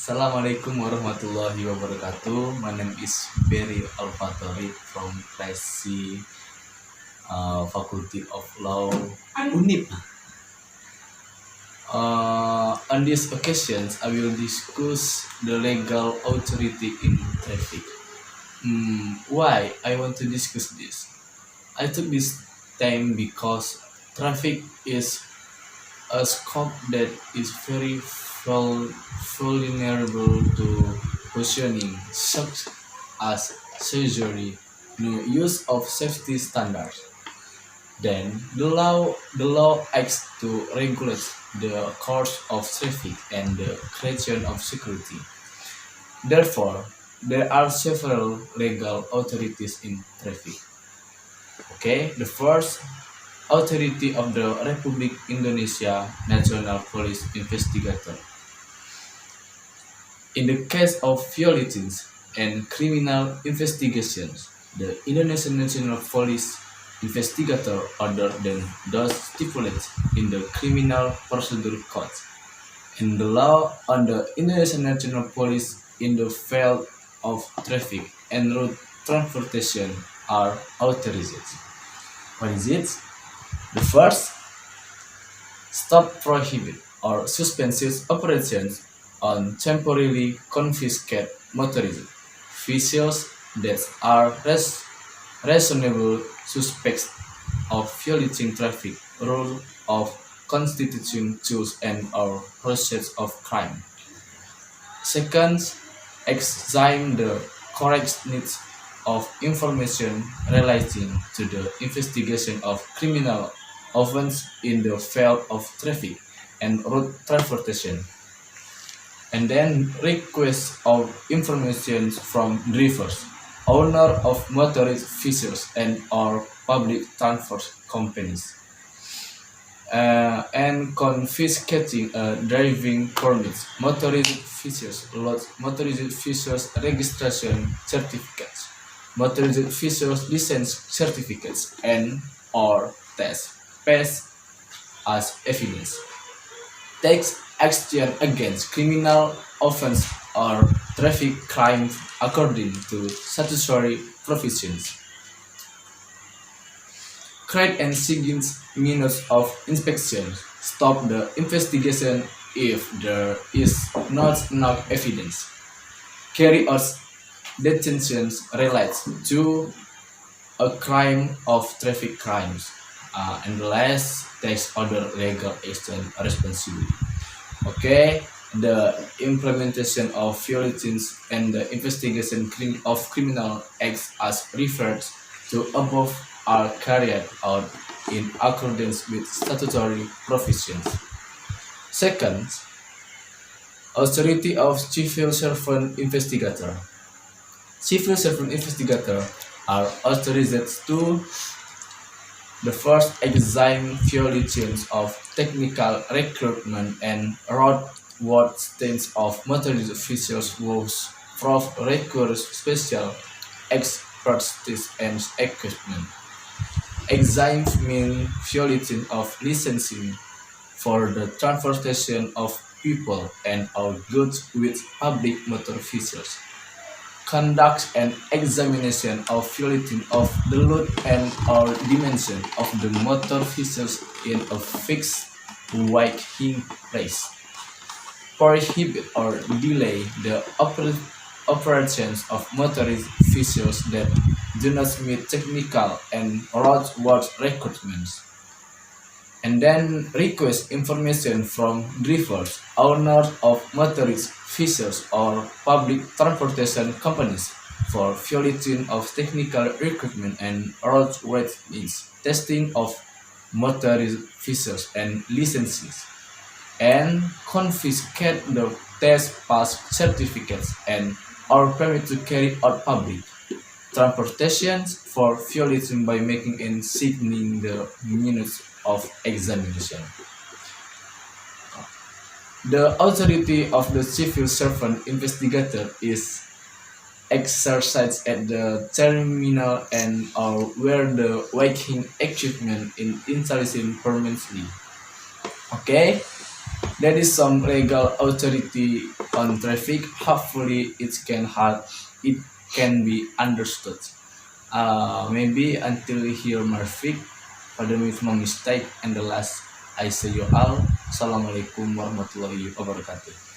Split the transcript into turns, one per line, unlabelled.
Assalamualaikum warahmatullahi wabarakatuh. My name is Alfa Thoriq from Class C, Faculty of Law, UNIP. On this occasion, I will discuss the legal authority in traffic. Why I want to discuss this? I took this time because traffic is a scope that is very vulnerable to questioning, such as surgery, new use of safety standards. Then the law acts to regulate the course of traffic and the creation of security. Therefore, there are several legal authorities in traffic. Okay, the first authority of the Republic Indonesia National Police Investigator. In the case of violations and criminal investigations, the Indonesian National Police Investigator other than those stipulated in the Criminal Procedure Code and the law on the Indonesian National Police in the field of traffic and road transportation are authorized. What is it? The first, stop, prohibit, or suspensive operations on temporarily confiscate motorized vehicles that are reasonable suspects of violating traffic rules of constituting tools and or process of crime. Second, examine the correctness of information relating to the investigation of criminal offense in the field of traffic and road transportation, and then request of information from drivers, owner of motorized vehicles and or public transport companies, and confiscating driving permits, motorized vehicles, motorized vehicles registration certificates, motorized vehicles license certificates, and or test pass as evidence. Takes action against criminal offense or traffic crime according to statutory provisions. Create and sign minutes of inspection. Stop the investigation if there is not enough evidence. Carry out detentions related to a crime of traffic crimes. And last, takes other legal action responsibility. Okay, the implementation of violations and the investigation of criminal acts as referred to above are carried out in accordance with statutory provisions. Second, authority of civil servant investigator. Civil servant investigator are authorized to the first, examine violations of technical recruitment and roadworthy states of motorized officials whose proof requires special expertise and equipment. Examine violation of licensing for the transportation of people and or goods with public motor vehicles. Conduct an examination of violation of the load and or dimension of the motor vehicles in a fixed working place. Prohibit or delay the operations of motorized vehicles that do not meet technical and roadworthy requirements. And then request information from drivers, owners of motorized vehicles or public transportation companies for violation of technical equipment and roadworthiness, testing of motorized vehicles and licenses, and confiscate the test pass certificates and or permit to carry out public transportations for violation by making and signing the minutes of examination. The authority of the civil servant investigator is exercised at the terminal and or where the working equipment in installation permanently. Okay, There is some legal authority on traffic. Hopefully, it can be understood. Maybe until we hear Marfik, pardon me if my mistake. And the last, I say you all. Assalamualaikum warahmatullahi wabarakatuh.